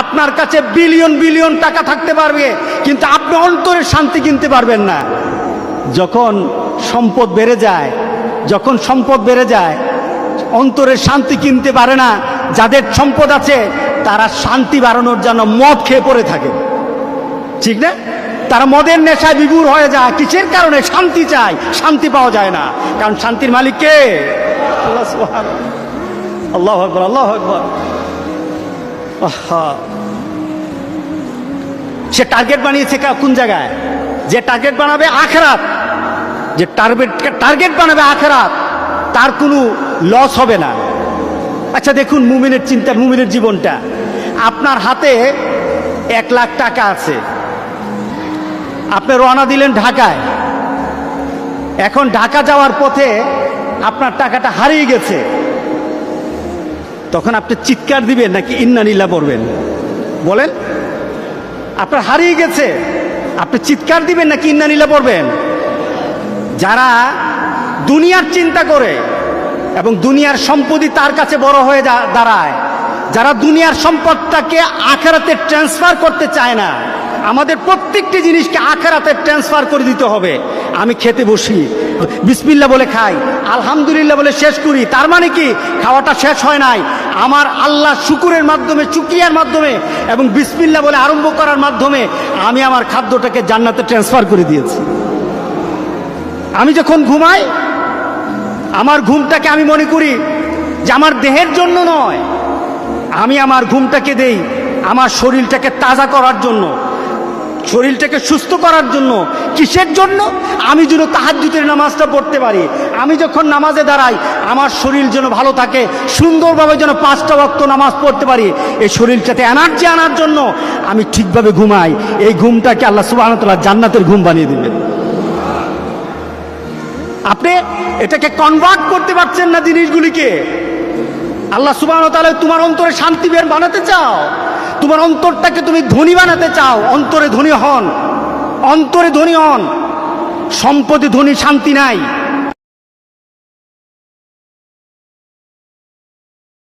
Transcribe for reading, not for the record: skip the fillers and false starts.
আপনার কাছে billion billion টাকা থাকতে পারবে, কিন্তু আপনি অন্তরের শান্তি কিনতে পারবেন না। যখন সম্পদ বেড়ে যায়, যখন সম্পদ বেড়ে যায়, অন্তরের শান্তি কিনতে পারে না। যাদের সম্পদ আছে তারা শান্তি বাড়ানোর জন্য মদ খেয়ে পড়ে থাকে, ঠিক না? তারা মদের নেশায় বিভোর হয়ে যায়। কিসের কারণে? শান্তি চায়, শান্তি পাওয়া যায় না। কারণ শান্তির মালিক কে? আল্লাহ সুবহানাহু। আল্লাহু আকবার, আল্লাহু আকবার। সে টার্গেট বানিয়েছে কোন জায়গায়? যে টার্গেট বানাবে আখিরাত, যে টার্গেট বানাবে আখিরাত, তার কোনো লস হবে না। আচ্ছা দেখুন মুমিনের চিন্তা, মুমিনের জীবনটা। আপনার হাতে 1 লাখ টাকা আছে, আপনি রওনা দিলেন ঢাকায়। এখন ঢাকা যাওয়ার পথে আপনার টাকাটা হারিয়ে গেছে, তখন আপনি চিৎকার দিবেন নাকি ইন্না লিল্লাহ পড়বেন? বলেন, আপনার হারিয়ে গেছে, আপনি চিৎকার দিবেন নাকি ইন্না লিল্লাহ পড়বেন? যারা দুনিয়ার চিন্তা করে এবং দুনিয়ার সম্পত্তি তার কাছে বড় হয়ে দাঁড়ায়, যারা দুনিয়ার সম্পদটাকে আখিরাতে ট্রান্সফার করতে চায় না, আমাদের প্রত্যেকটি জিনিসকে আখিরাতে ট্রান্সফার করে দিতে হবে। আমি খেতে বসি, বিসমিল্লাহ বলে খাই, আলহামদুলিল্লাহ বলে শেষ করি। তার মানে কি? খাওয়াটা শেষ হয় নাই, আমার আল্লাহ শুকুরের মাধ্যমে, শুকরিয়ার মাধ্যমে এবং বিসমিল্লাহ বলে আরম্ভ করার মাধ্যমে আমি আমার খাদ্যটাকে জান্নাতে ট্রান্সফার করে দিয়েছি। আমি যখন ঘুমাই, আমার ঘুমটাকে আমি মনে করি যে আমার দেহের জন্য নয়, আমি আমার ঘুমটাকে দেই আমার শরীরটাকে তাজা করার জন্য, শরীরটাকে সুস্থ করার জন্য। কিসের জন্য? আমি যেন তাহাজ্জুদের নামাজটা পড়তে পারি। আমি যখন নামাজে দাঁড়াই আমার শরীর যেন ভালো থাকে, সুন্দরভাবে যেন 5টা ওয়াক্ত নামাজ পড়তে পারি। এই শরীরটাতে এনার্জি আনার জন্য আমি ঠিকভাবে ঘুমাই। এই ঘুমটাকে আল্লাহ সুবহানাহু ওয়া তাআলা জান্নাতের ঘুম বানিয়ে দিবেন। আপনি এটাকে কনভার্ট করতে পারছেন না জিনিসগুলিকে। আল্লাহ সুবহানাহু ওয়া তাআলা তোমার অন্তরে শান্তি বানাতে চাও, তোমার অন্তরটাকে তুমি ধনী বানাতে চাও, অন্তরে ধনী হন, অন্তরে ধনী হন। সম্পদে ধনী শান্তি নাই।